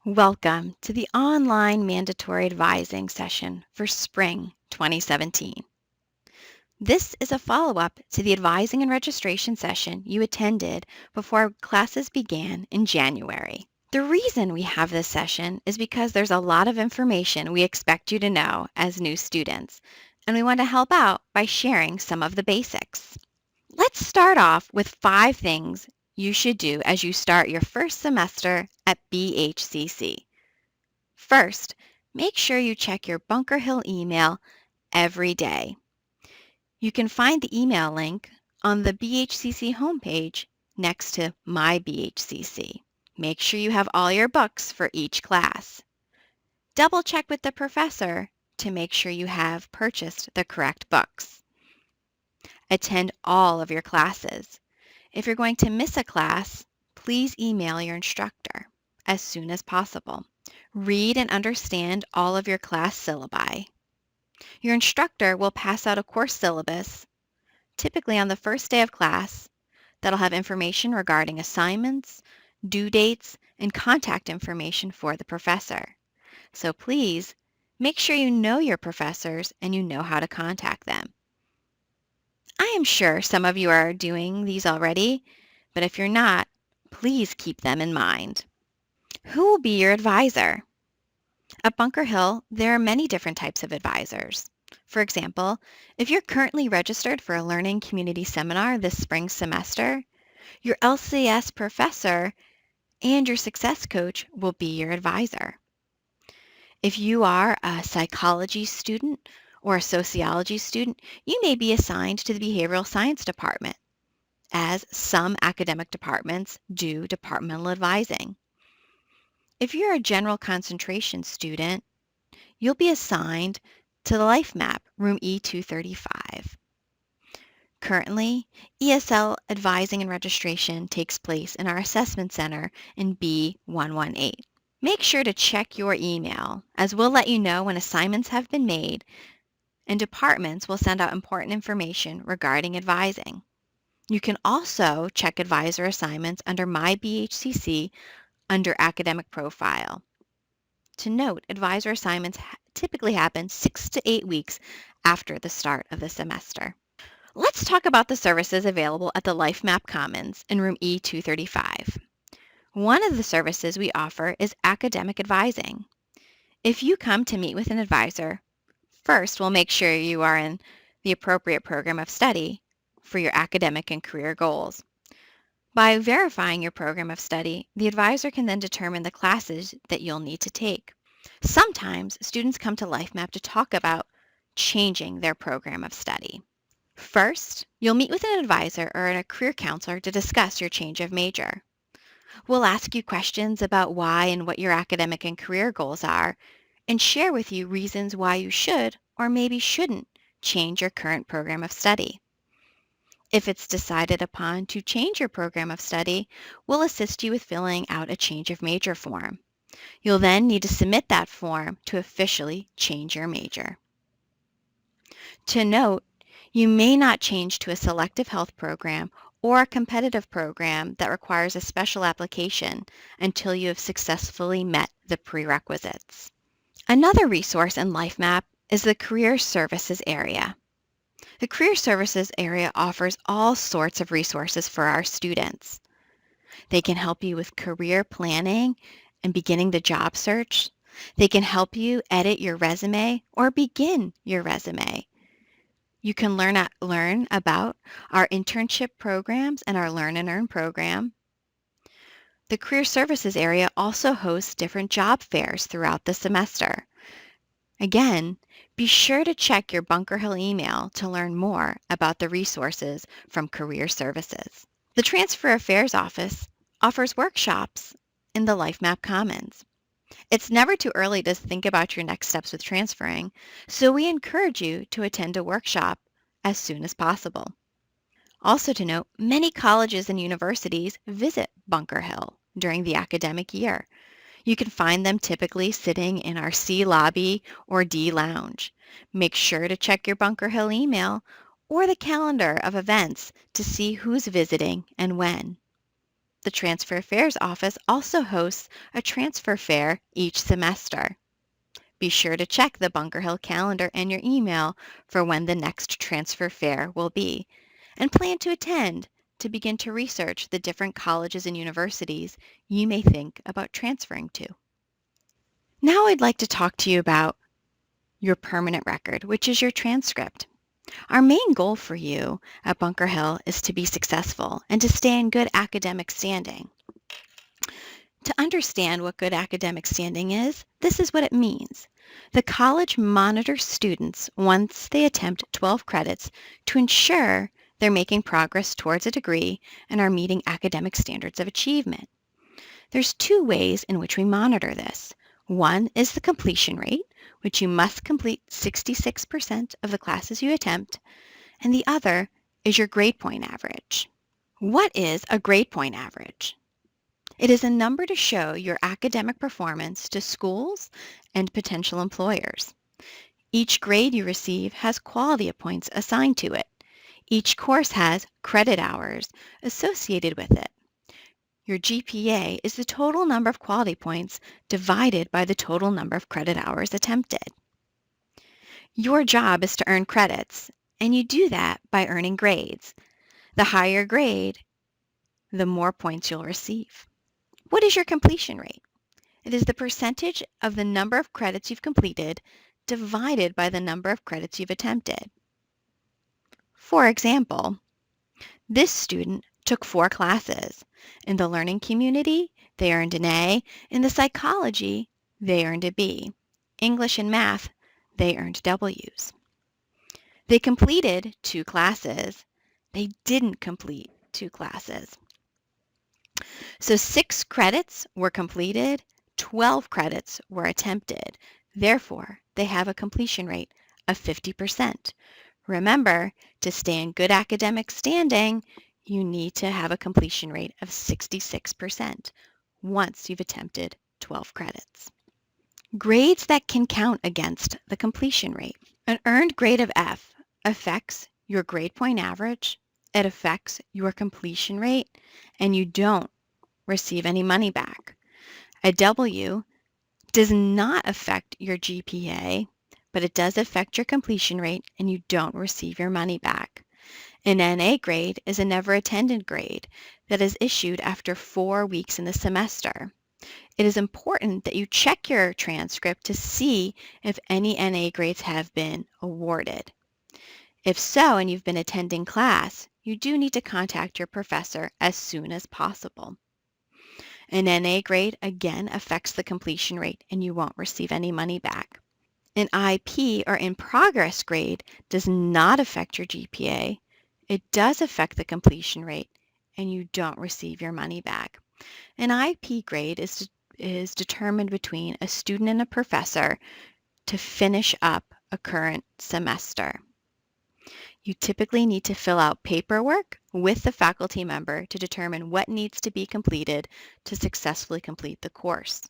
Welcome to the online mandatory advising session for spring 2017. This is a follow-up to the advising and registration session you attended before classes began in January. The reason we have this session is because there's a lot of information we expect you to know as new students, and we want to help out by sharing some of the basics. Let's start off with 5 things you should do as you start your first semester at BHCC. First, make sure you check your Bunker Hill email every day. You can find the email link on the BHCC homepage next to My BHCC. Make sure you have all your books for each class. Double check with the professor to make sure you have purchased the correct books. Attend all of your classes. If you're going to miss a class, please email your instructor as soon as possible. Read and understand all of your class syllabi. Your instructor will pass out a course syllabus, typically on the first day of class, that'll have information regarding assignments, due dates, and contact information for the professor. So please, make sure you know your professors and you know how to contact them. I am sure some of you are doing these already, but if you're not, please keep them in mind. Who will be your advisor? At Bunker Hill, there are many different types of advisors. For example, if you're currently registered for a Learning Community Seminar this spring semester, your LCS professor and your success coach will be your advisor. If you are a psychology student or a sociology student, you may be assigned to the behavioral science department, as some academic departments do departmental advising. If you're a general concentration student, you'll be assigned to the Life Map, room E235. Currently, ESL advising and registration takes place in our assessment center in B118. Make sure to check your email, as we'll let you know when assignments have been made, and departments will send out important information regarding advising. You can also check advisor assignments under My BHCC under Academic Profile. To note, advisor assignments typically happen 6 to 8 weeks after the start of the semester. Let's talk about the services available at the LifeMap Commons in room E235. One of the services we offer is academic advising. If you come to meet with an advisor, first we'll make sure you are in the appropriate program of study for your academic and career goals. By verifying your program of study, the advisor can then determine the classes that you'll need to take. Sometimes students come to LifeMap to talk about changing their program of study. First, you'll meet with an advisor or a career counselor to discuss your change of major. We'll ask you questions about why and what your academic and career goals are, and share with you reasons why you should or maybe shouldn't change your current program of study. If it's decided upon to change your program of study, we'll assist you with filling out a change of major form. You'll then need to submit that form to officially change your major. To note, you may not change to a selective health program or a competitive program that requires a special application until you have successfully met the prerequisites. Another resource in LifeMap is the Career Services area. The Career Services area offers all sorts of resources for our students. They can help you with career planning and beginning the job search. They can help you edit your resume or begin your resume. You can learn about our internship programs and our Learn and Earn program. The Career Services area also hosts different job fairs throughout the semester. Again, be sure to check your Bunker Hill email to learn more about the resources from Career Services. The Transfer Affairs Office offers workshops in the LifeMap Commons. It's never too early to think about your next steps with transferring, so we encourage you to attend a workshop as soon as possible. Also to note, many colleges and universities visit Bunker Hill during the academic year. You can find them typically sitting in our C lobby or D lounge. Make sure to check your Bunker Hill email or the calendar of events to see who's visiting and when. The Transfer Affairs Office also hosts a transfer fair each semester. Be sure to check the Bunker Hill calendar and your email for when the next transfer fair will be, and plan to attend to begin to research the different colleges and universities you may think about transferring to. Now I'd like to talk to you about your permanent record, which is your transcript. Our main goal for you at Bunker Hill is to be successful and to stay in good academic standing. To understand what good academic standing is, this is what it means. The college monitors students once they attempt 12 credits to ensure they're making progress towards a degree and are meeting academic standards of achievement. There's two ways in which we monitor this. One is the completion rate, which you must complete 66% of the classes you attempt, and the other is your grade point average. What is a grade point average? It is a number to show your academic performance to schools and potential employers. Each grade you receive has quality points assigned to it. Each course has credit hours associated with it. Your GPA is the total number of quality points divided by the total number of credit hours attempted. Your job is to earn credits, and you do that by earning grades. The higher grade, the more points you'll receive. What is your completion rate? It is the percentage of the number of credits you've completed divided by the number of credits you've attempted. For example, this student took 4 classes. In the learning community, they earned an A. In the psychology, they earned a B. English and math, they earned W's. They completed 2 classes. They didn't complete 2 classes. So 6 credits were completed, 12 credits were attempted. Therefore, they have a completion rate of 50%. Remember, to stay in good academic standing, you need to have a completion rate of 66% once you've attempted 12 credits. Grades that can count against the completion rate. An earned grade of F affects your grade point average, it affects your completion rate, and you don't receive any money back. A W does not affect your GPA, but it does affect your completion rate and you don't receive your money back. An NA grade is a never attended grade that is issued after 4 weeks in the semester. It is important that you check your transcript to see if any NA grades have been awarded. If so, and you've been attending class, you do need to contact your professor as soon as possible. An NA grade, again, affects the completion rate and you won't receive any money back. An IP or in progress grade does not affect your GPA. It does affect the completion rate and you don't receive your money back. An IP grade is determined between a student and a professor to finish up a current semester. You typically need to fill out paperwork with the faculty member to determine what needs to be completed to successfully complete the course.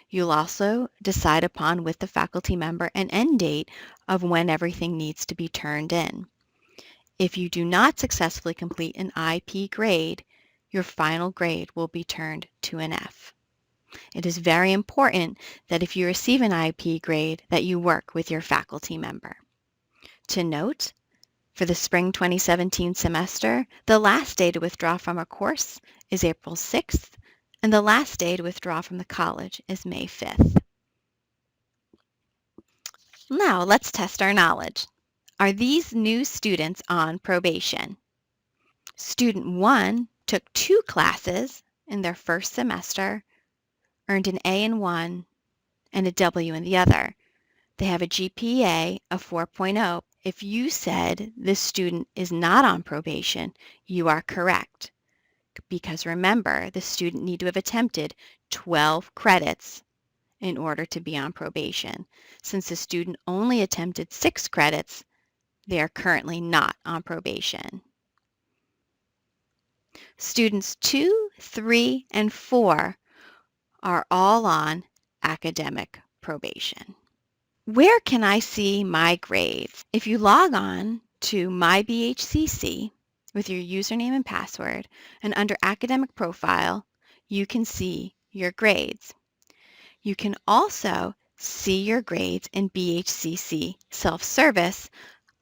You'll also decide upon with the faculty member an end date of when everything needs to be turned in. If you do not successfully complete an IP grade, your final grade will be turned to an F. It is very important that if you receive an IP grade that you work with your faculty member. To note, for the spring 2017 semester, the last day to withdraw from a course is April 6th, and the last day to withdraw from the college is May 5th. Now let's test our knowledge. Are these new students on probation? Student 1 took 2 classes in their first semester, earned an A in one and a W in the other. They have a GPA of 4.0. If you said this student is not on probation, you are correct. Because remember, the student need to have attempted 12 credits in order to be on probation. Since the student only attempted 6 credits, they are currently not on probation. Students 2, 3, and 4 are all on academic probation. Where can I see my grades? If you log on to My BHCC, with your username and password, and under Academic Profile, you can see your grades. You can also see your grades in BHCC Self-Service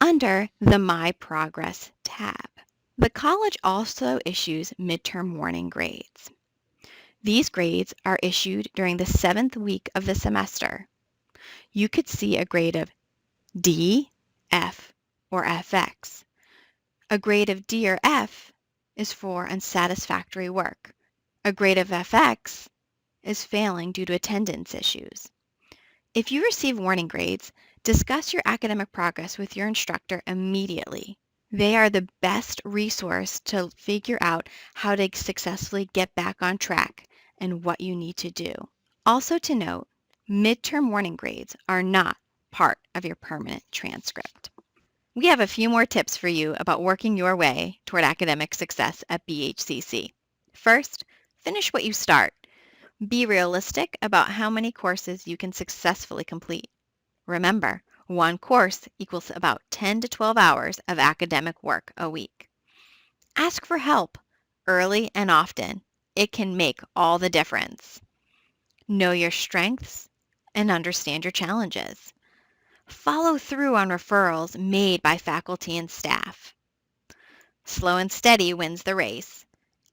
under the My Progress tab. The college also issues midterm warning grades. These grades are issued during the 7th week of the semester. You could see a grade of D, F, or FX. A grade of D or F is for unsatisfactory work. A grade of FX is failing due to attendance issues. If you receive warning grades, discuss your academic progress with your instructor immediately. They are the best resource to figure out how to successfully get back on track and what you need to do. Also to note, midterm warning grades are not part of your permanent transcript. We have a few more tips for you about working your way toward academic success at BHCC. First, finish what you start. Be realistic about how many courses you can successfully complete. Remember, one course equals about 10 to 12 hours of academic work a week. Ask for help early and often. It can make all the difference. Know your strengths and understand your challenges. Follow through on referrals made by faculty and staff. Slow and steady wins the race.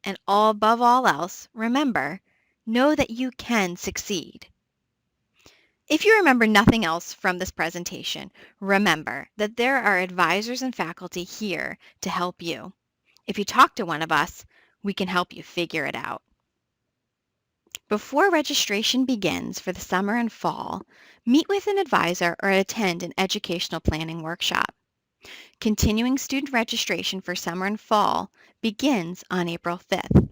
And above all else, remember, know that you can succeed. If you remember nothing else from this presentation, remember that there are advisors and faculty here to help you. If you talk to one of us, we can help you figure it out. Before registration begins for the summer and fall, meet with an advisor or attend an educational planning workshop. Continuing student registration for summer and fall begins on April 5th.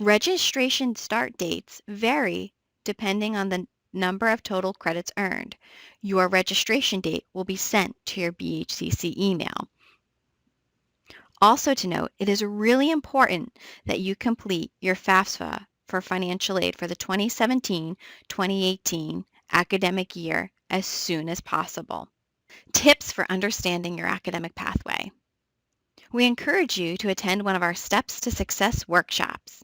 Registration start dates vary depending on the number of total credits earned. Your registration date will be sent to your BHCC email. Also to note, it is really important that you complete your FAFSA for financial aid for the 2017-2018 academic year as soon as possible. Tips for understanding your academic pathway. We encourage you to attend one of our Steps to Success workshops.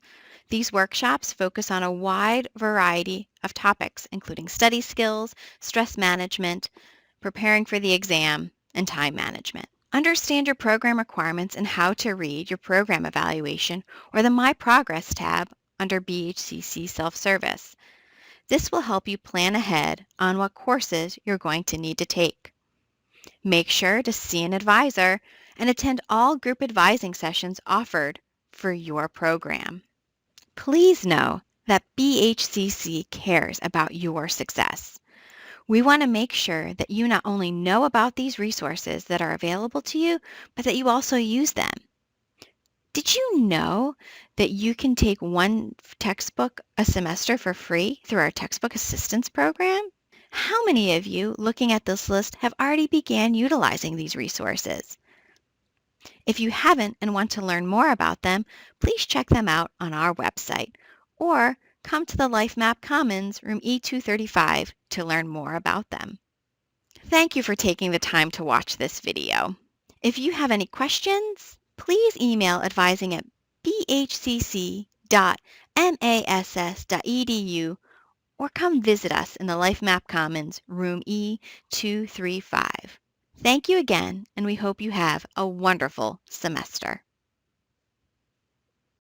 These workshops focus on a wide variety of topics, including study skills, stress management, preparing for the exam, and time management. Understand your program requirements and how to read your program evaluation or the My Progress tab under BHCC Self-Service. This will help you plan ahead on what courses you're going to need to take. Make sure to see an advisor and attend all group advising sessions offered for your program. Please know that BHCC cares about your success. We want to make sure that you not only know about these resources that are available to you, but that you also use them. Did you know that you can take one textbook a semester for free through our Textbook Assistance Program? How many of you looking at this list have already began utilizing these resources? If you haven't and want to learn more about them, please check them out on our website or come to the LifeMap Commons, room E235 to learn more about them. Thank you for taking the time to watch this video. If you have any questions, please email advising@bhcc.mass.edu or come visit us in the LifeMap Commons, room E235. Thank you again, and we hope you have a wonderful semester.